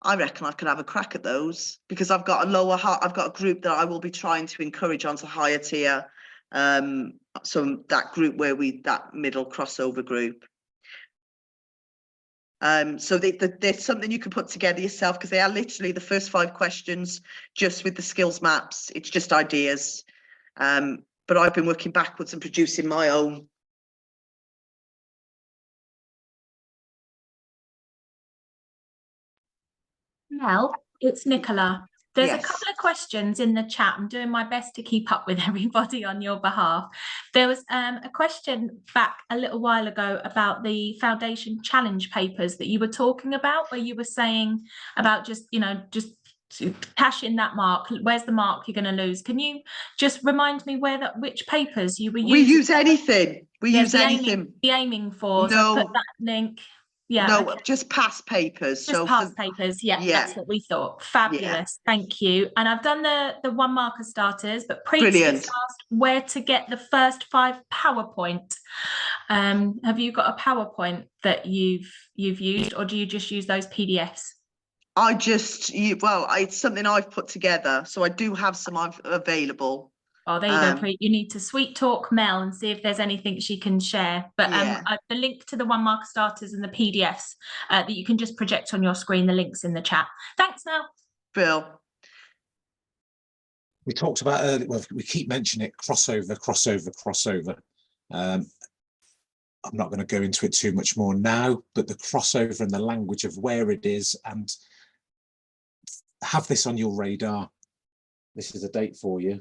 B: I reckon I could have a crack at those, because I've got I've got a group that I will be trying to encourage onto higher tier. So that group that middle crossover group. So there's something you can put together yourself, because they are literally the first 5 questions just with the skills maps. It's just ideas. But I've been working backwards and producing my own.
C: Mel, it's Nicola. There's
B: Yes.
C: a couple of questions in the chat. I'm doing my best to keep up with everybody on your behalf. There was a question back a little while ago about the foundation challenge papers that you were talking about, where you were saying about just cash in that mark. Where's the mark you're going to lose? Can you just remind me which papers you were using?
B: We use anything. We
C: Yes,
B: use anything.
C: the aiming for. So I've put that link. Yeah.
B: No,
C: okay.
B: just past papers.
C: Just
B: so
C: past papers. Yeah, that's what we thought. Fabulous. Thank you. And I've done the 1 marker starters, but Preet just asked where to get the first 5 PowerPoint. Have you got a PowerPoint that you've used, or do you just use those PDFs?
B: It's something I've put together, so I do have some available.
C: Oh, there you go, Preet. You need to sweet talk Mel and see if there's anything she can share. But the link to the 1 marker starters and the PDFs that you can just project on your screen, the links in the chat. Thanks, Mel.
B: Bill.
A: We talked about earlier, well, we keep mentioning it, crossover. I'm not going to go into it too much more now, but the crossover and the language of where it is, and have this on your radar. This is a date for you.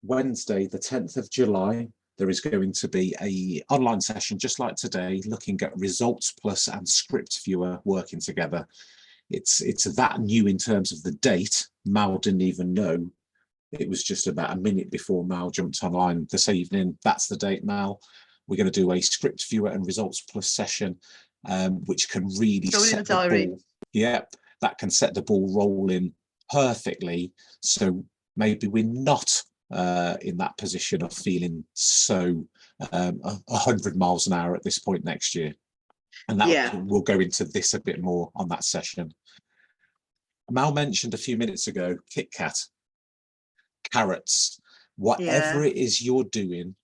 A: Wednesday, the 10th of July, there is going to be an online session just like today, looking at Results Plus and Script Viewer working together. It's that new in terms of the date. Mal didn't even know. It was just about a minute before Mal jumped online this evening. That's the date, Mal. We're going to do a Script Viewer and Results Plus session, which can really set the ball. Yeah, that can set the ball rolling perfectly. So maybe we're not in that position of feeling so 100 miles an hour at this point next year. And that we'll go into this a bit more on that session. Mal mentioned a few minutes ago, Kit Kat, carrots, whatever it is you're doing,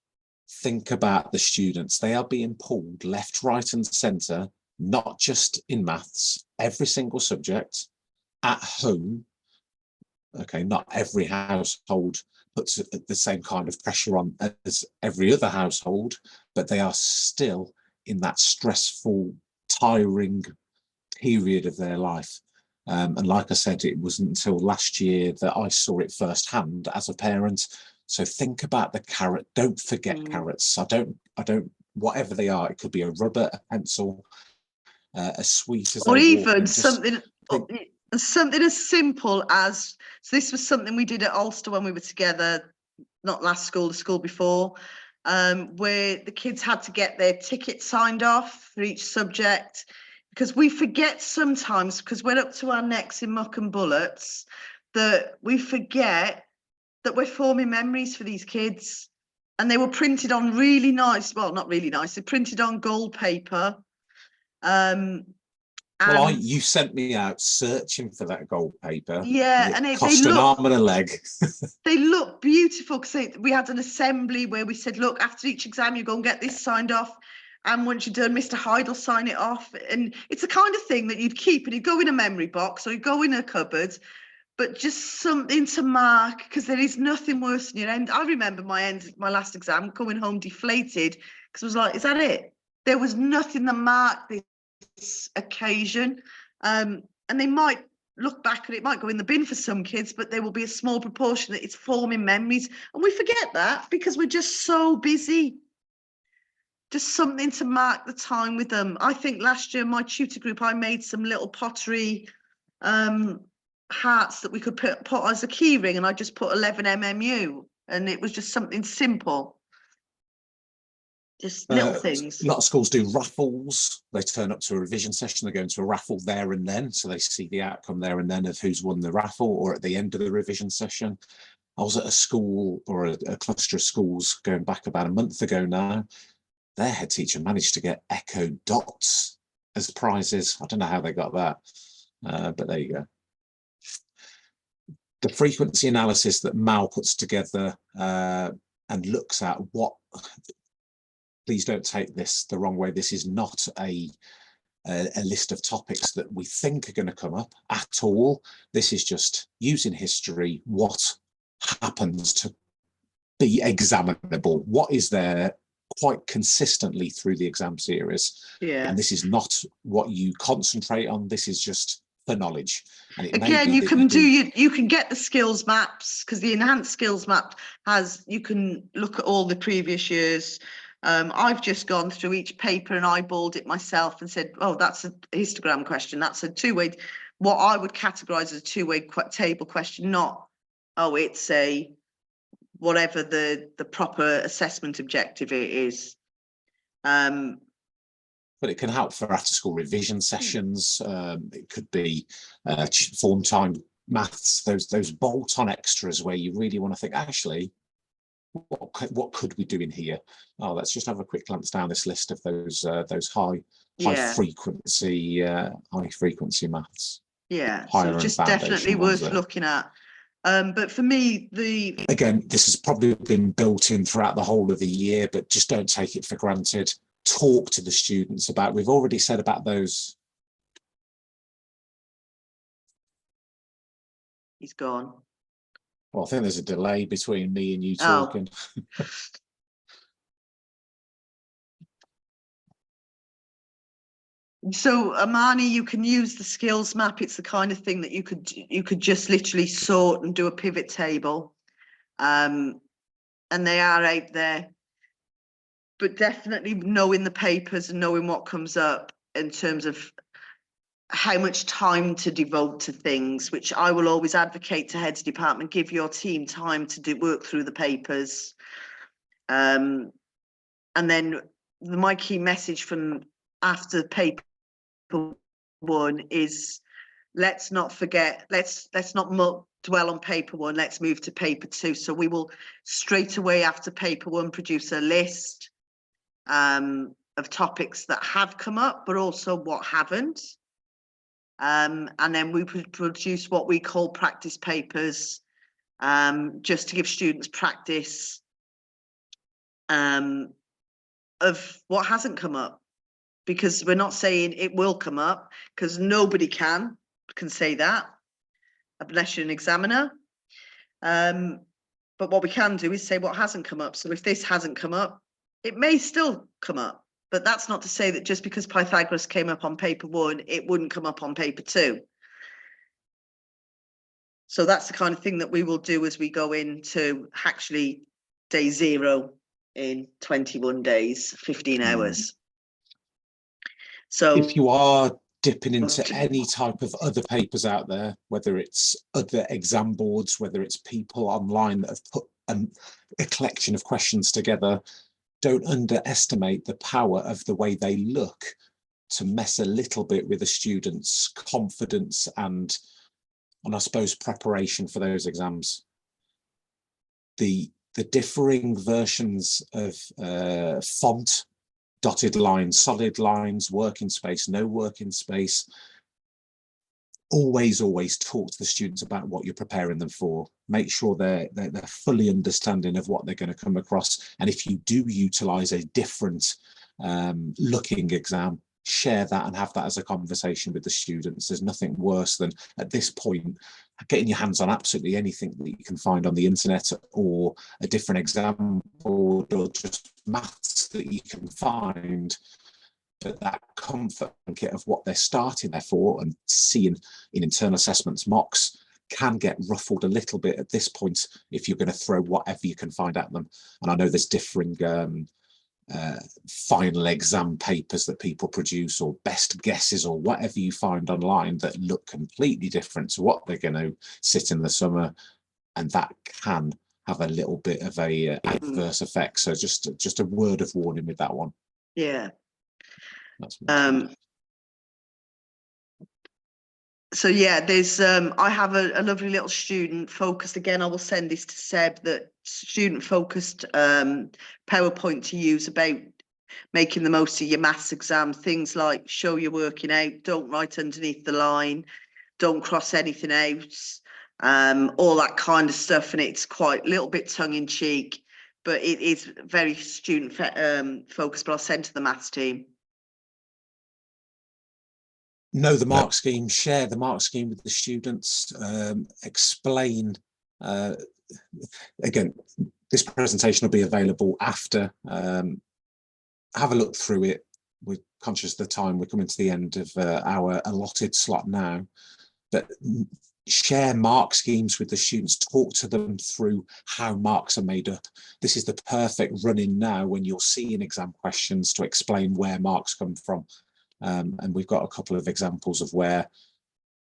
A: think about the students. They are being pulled left, right and centre, not just in maths, every single subject, at home. Okay, not every household puts the same kind of pressure on as every other household, but they are still in that stressful, tiring period of their life. And like I said, it wasn't until last year that I saw it firsthand as a parent. So think about the carrot. Don't forget carrots. I don't, whatever they are, it could be a rubber, a pencil, as sweet as, or
B: even something as simple as, so this was something we did at Ulster when we were together, not last school, the school before, where the kids had to get their ticket signed off for each subject, because we forget sometimes, because we're up to our necks in muck and bullets, that we forget that we're forming memories for these kids. And they were printed on really nice, well, not really nice, they printed on gold paper.
A: Well, you sent me out searching for that gold paper.
B: Yeah, and
A: it cost an arm and a leg.
B: They look beautiful, because we had an assembly where we said, look, after each exam, you go and get this signed off. And once you're done, Mr. Hyde will sign it off. And it's the kind of thing that you'd keep and you'd go in a memory box or you go in a cupboard, but just something to mark, because there is nothing worse than your end. I remember my last exam, coming home deflated, because I was like, is that it? There was nothing that marked this occasion. And they might look back and it might go in the bin for some kids, but there will be a small proportion that it's forming memories. And we forget that because we're just so busy. Just something to mark the time with them. I think last year, my tutor group, I made some little pottery hearts that we could put as a key ring, and I just put 11 MMU, and it was just something simple. Just little things.
A: A lot of schools do raffles. They turn up to a revision session, they go into a raffle there and then, so they see the outcome there and then of who's won the raffle, or at the end of the revision session. I was at a school, or a cluster of schools, going back about a month ago now. Their head teacher managed to get Echo dots as prizes. I don't know how they got that, but there you go. The frequency analysis that Mal puts together and looks at what, please don't take this the wrong way, this is not a list of topics that we think are going to come up at all. This is just using history, what happens to be examinable, what is there quite consistently through the exam series. And this is not what you concentrate on, this is just for knowledge. And it
B: again, you can you can get the skills maps, because the enhanced skills map you can look at all the previous years. I've just gone through each paper and eyeballed it myself and said, oh, that's a histogram question, that's a two-way. what I would categorize as a two-way table question, not, oh, it's a whatever the proper assessment objective it is.
A: But it can help for after-school revision sessions. It could be form time maths, those bolt-on extras where you really want to think, actually, what could we do in here? Oh, let's just have a quick glance down this list of those high frequency maths.
B: Yeah, so just definitely worth looking at. But for me,
A: again, this has probably been built in throughout the whole of the year, but just don't take it for granted. Talk to the students about, we've already said about those.
B: He's gone.
A: Well, I think there's a delay between me and you talking. Oh.
B: So Amani, you can use the skills map. It's the kind of thing that you could just literally sort and do a pivot table. And they are out there. But definitely knowing the papers and knowing what comes up in terms of how much time to devote to things, which I will always advocate to heads of department, give your team time to work through the papers. And then my key message from after paper one is, let's not forget, let's not dwell on paper one, let's move to paper two. So we will straight away after paper one produce a list of topics that have come up, but also what haven't. And then we produce what we call practice papers, just to give students practice of what hasn't come up. Because we're not saying it will come up, because nobody can say that, unless you're an examiner. But what we can do is say what hasn't come up. So if this hasn't come up, it may still come up, but that's not to say that just because Pythagoras came up on paper one, it wouldn't come up on paper two. So that's the kind of thing that we will do as we go into actually day 0 in 21 days, 15 hours. So
A: if you are dipping into any type of other papers out there, whether it's other exam boards, whether it's people online that have put a collection of questions together, don't underestimate the power of the way they look to mess a little bit with a student's confidence and I suppose preparation for those exams. The differing versions of font, dotted lines, solid lines, working space, no working space. Always talk to the students about what you're preparing them for. Make sure they're fully understanding of what they're going to come across. And if you do utilize a different looking exam, share that and have that as a conversation with the students. There's nothing worse than at this point getting your hands on absolutely anything that you can find on the internet or a different exam board or just maths that you can find. But that comfort blanket of what they're starting there for and seeing in internal assessments mocks can get ruffled a little bit at this point if you're going to throw whatever you can find at them. And I know there's differing final exam papers that people produce or best guesses or whatever you find online that look completely different to what they're going to sit in the summer, and that can have a little bit of a adverse effect. So just a word of warning with that one.
B: Yeah.
A: That's
B: so yeah, there's I have a lovely little student focused, again I will send this to Seb, that student focused PowerPoint to use about making the most of your maths exam. Things like show you're working out, don't write underneath the line, don't cross anything out, all that kind of stuff. And it's quite a little bit tongue-in-cheek, but it is very student focused. But I'll send to the maths team.
A: Know the mark scheme, share the mark scheme with the students, explain. Again, this presentation will be available after. Have a look through it. We're conscious of the time. We're coming to the end of our allotted slot now. But share mark schemes with the students. Talk to them through how marks are made up. This is the perfect run-in now when you're seeing exam questions to explain where marks come from. And we've got a couple of examples of where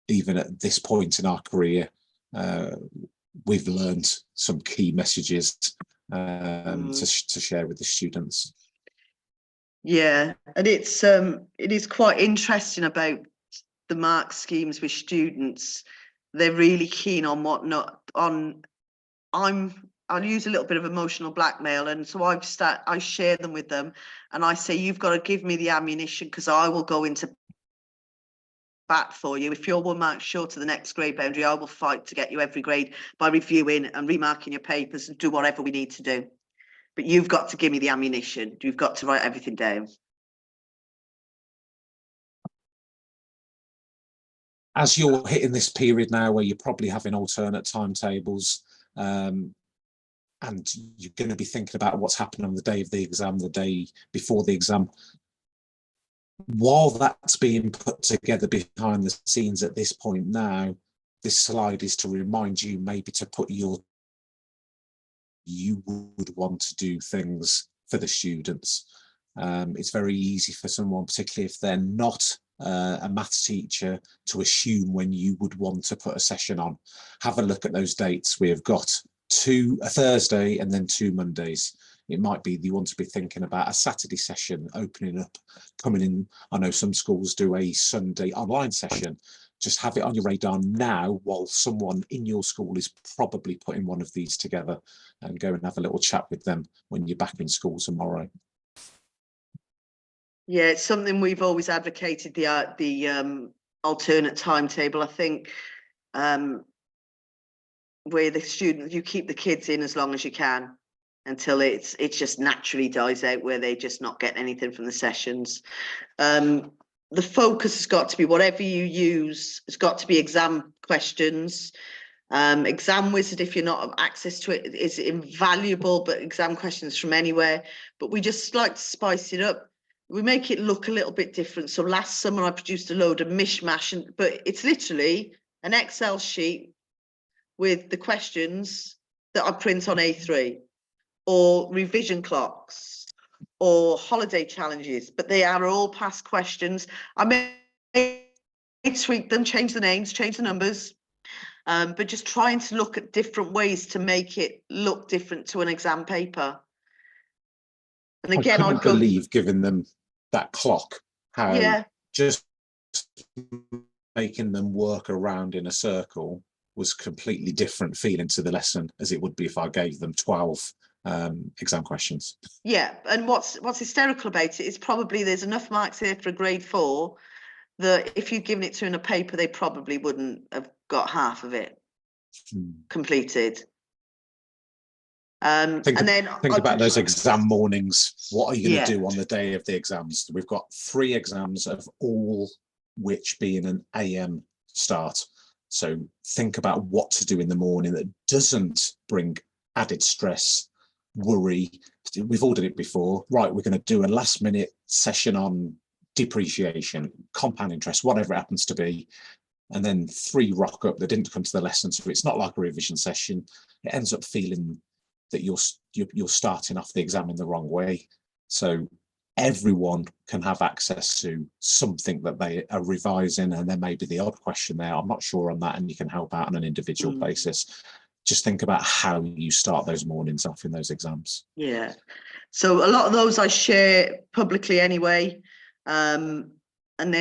A: even at this point in our career, we've learned some key messages to share with the students.
B: Yeah, and it is quite interesting about the mark schemes with students. They're really keen on I'll use a little bit of emotional blackmail, and so I share them with them, and I say, you've got to give me the ammunition because I will go into bat for you. If you're 1 mark short of the next grade boundary, I will fight to get you every grade by reviewing and remarking your papers and do whatever we need to do. But you've got to give me the ammunition. You've got to write everything down.
A: As you're hitting this period now where you're probably having alternate timetables, and you're going to be thinking about what's happening on the day of the exam, the day before the exam, while that's being put together behind the scenes at this point now, this slide is to remind you maybe to put you would want to do things for the students. It's very easy for someone, particularly if they're not a maths teacher, to assume when you would want to put a session on. Have a look at those dates. We have got a Thursday and then 2 Mondays. It might be you want to be thinking about a Saturday session opening up, coming in. I know some schools do a Sunday online session. Just have it on your radar now while someone in your school is probably putting one of these together, and go and have a little chat with them when you're back in school tomorrow.
B: Yeah, it's something we've always advocated, the alternate timetable. I think where the student, you keep the kids in as long as you can until it just naturally dies out, where they just not get anything from the sessions. The focus has got to be, whatever you use, it's got to be exam questions. Exam Wizard, if you're not have access to it, is invaluable, but exam questions from anywhere. But we just like to spice it up. We make it look a little bit different. So last summer I produced a load of mishmash, but it's literally an Excel sheet with the questions that I print on A3, or revision clocks, or holiday challenges, but they are all past questions. I may tweak them, change the names, change the numbers, but just trying to look at different ways to make it look different to an exam paper. And again,
A: I couldn't believe giving them that clock, how just making them work around in a circle was completely different feeling to the lesson as it would be if I gave them 12 exam questions. Yeah, and what's hysterical about it is probably there's enough marks here for a grade 4 that if you'd given it to in a paper, they probably wouldn't have got half of it completed. Think about those exam mornings. What are you going to do on the day of the exams? We've got 3 exams, of all which being an AM start. So think about what to do in the morning that doesn't bring added stress, worry. We've all done it before. Right, we're going to do a last minute session on depreciation, compound interest, whatever it happens to be. And then 3 rock up that didn't come to the lesson. So it's not like a revision session. It ends up feeling that you're starting off the exam in the wrong way. So everyone can have access to something that they are revising, and there may be the odd question there, I'm not sure on that, and you can help out on an individual basis. Just think about how you start those mornings off in those exams. Yeah, so a lot of those I share publicly anyway, and there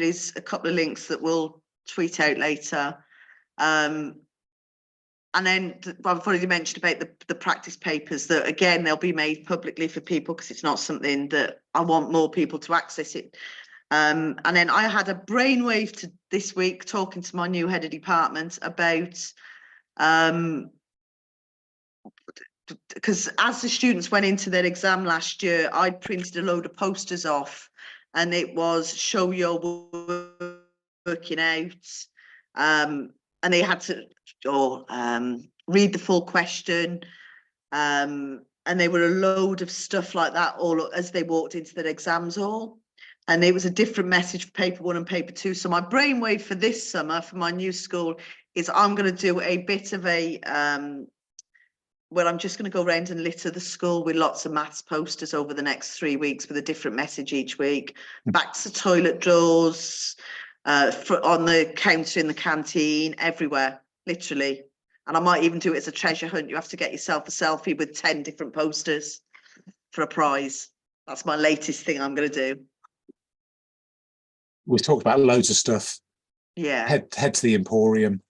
A: is a couple of links that we'll tweet out later. And then I've already mentioned about the practice papers, that again, they'll be made publicly for people because it's not something that I want more people to access it. And then I had a brainwave this week talking to my new head of department about, because as the students went into their exam last year, I printed a load of posters off, and it was show your working out. And they had to read the full question, and there were a load of stuff like that all as they walked into their exams hall, and it was a different message for paper 1 and paper 2. So my brainwave for this summer for my new school is I'm going to do a bit of a where I'm just going to go around and litter the school with lots of maths posters over the next 3 weeks with a different message each week. Backs of toilet drawers,
B: on the counter in the canteen, everywhere, literally. And I might even do it as a treasure hunt. You have to get yourself a selfie with 10 different posters for a prize. That's my latest thing I'm going to do.
A: We've talked about loads of stuff.
B: Yeah.
A: Head to the Emporium.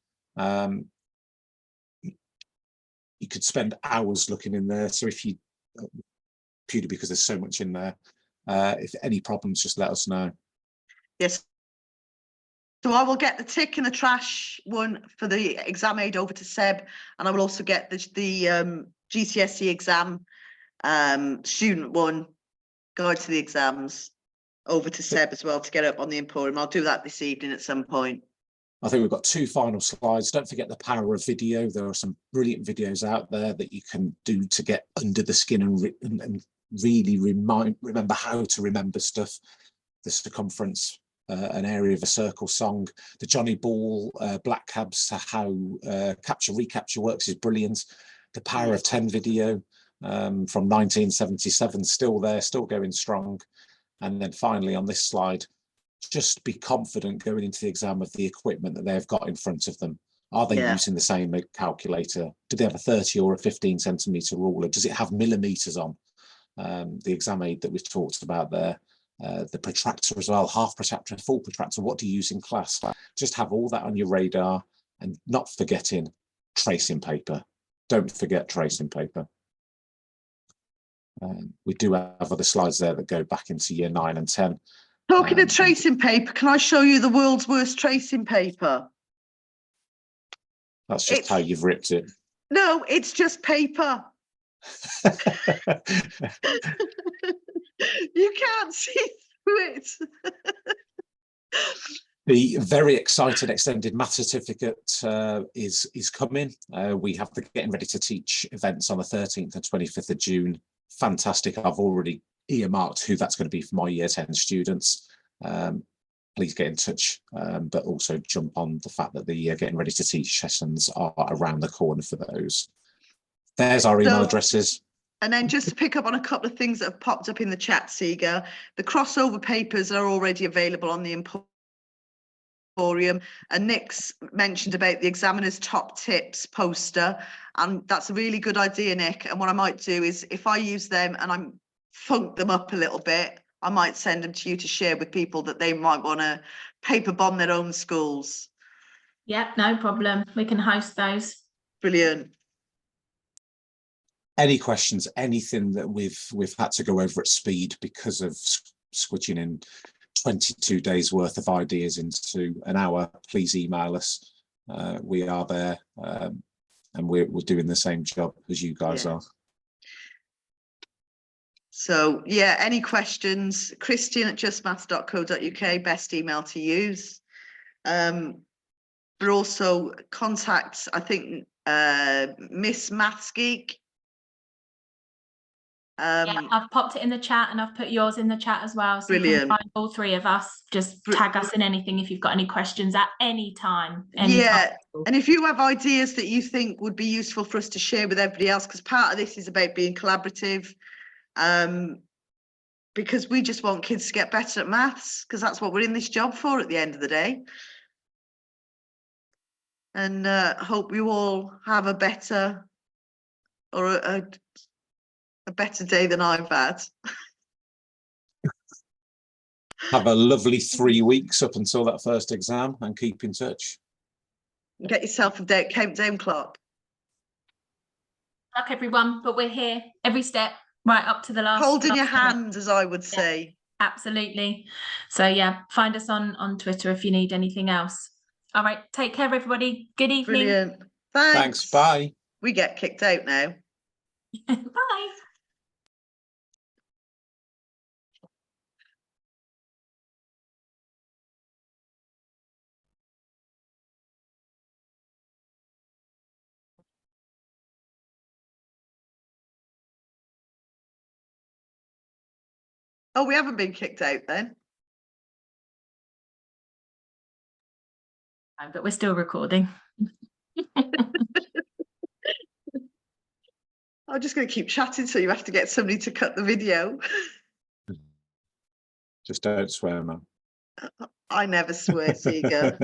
A: You could spend hours looking in there. So if you, purely because there's so much in there, if any problems, just let us know.
B: Yes. So I will get the tick and the trash one for the exam aid over to Seb, and I will also get the GCSE exam student one, guide to the exams, over to Seb as well to get up on the Emporium. I'll do that this evening at some point.
A: I think we've got 2 final slides. Don't forget the power of video. There are some brilliant videos out there that you can do to get under the skin and really remember how to remember stuff. The circumference, an area of a circle song. The Johnny Ball, Black Cabs, how capture recapture works is brilliant. The power of 10 video from 1977, still there, still going strong. And then finally on this slide, just be confident going into the exam of the equipment that they've got in front of them. Are they using the same calculator? Do they have a 30 or a 15 centimetre ruler? Does it have millimetres on? The exam aid that we've talked about there, the protractor as well, half protractor, full protractor. What do you use in class? Just have all that on your radar, and not forgetting tracing paper. Don't forget tracing paper. We do have other slides there that go back into year 9 and 10.
B: Talking of tracing paper, can I show you the world's worst tracing paper?
A: That's just how you've ripped it.
B: No, it's just paper. You can't see through it.
A: The very excited extended math certificate is coming. We have the Getting Ready to Teach events on the 13th and 25th of June. Fantastic. I've already earmarked who that's going to be for my year 10 students. Please get in touch, but also jump on the fact that the Getting Ready to Teach sessions are around the corner for those. There's our email addresses.
B: And then just to pick up on a couple of things that have popped up in the chat, Seeger, the crossover papers are already available on the Emporium, and Nick's mentioned about the examiner's top tips poster, and that's a really good idea, Nick. And what I might do is, if I use them and I funk them up a little bit, I might send them to you to share with people that they might want to paper bomb their own schools.
C: Yeah, no problem. We can host those.
B: Brilliant.
A: Any questions, anything that we've had to go over at speed because of squidging in 22 days worth of ideas into an hour, please email us. We are there, and we're doing the same job as you guys are. So yeah, any questions? Christian@justmaths.co.uk, best email to use. But also contact, I think, Miss Maths Geek.
C: Yeah, I've popped it in the chat, and I've put yours in the chat as well. So
B: brilliant.
C: You can find all 3 of us. Just tag us in anything if you've got any questions at any time.
B: And if you have ideas that you think would be useful for us to share with everybody else, because part of this is about being collaborative, because we just want kids to get better at maths, because that's what we're in this job for at the end of the day. And hope you all have a better, or a better day than I've had. Have a lovely 3 weeks up until that first exam, and keep in touch. Get yourself a countdown clock.
C: Luck, everyone, but we're here every step right up to the last.
B: Holding your hand, as I would say.
C: Absolutely. So yeah, find us on Twitter if you need anything else. All right, take care, everybody. Good evening.
B: Brilliant. Thanks.
A: Bye.
B: We get kicked out now.
C: Bye.
B: Oh, we haven't been kicked out then.
C: But we're still recording.
B: I'm just going to keep chatting, so you have to get somebody to cut the video.
A: Just don't swear, man.
B: I never swear, Seeger.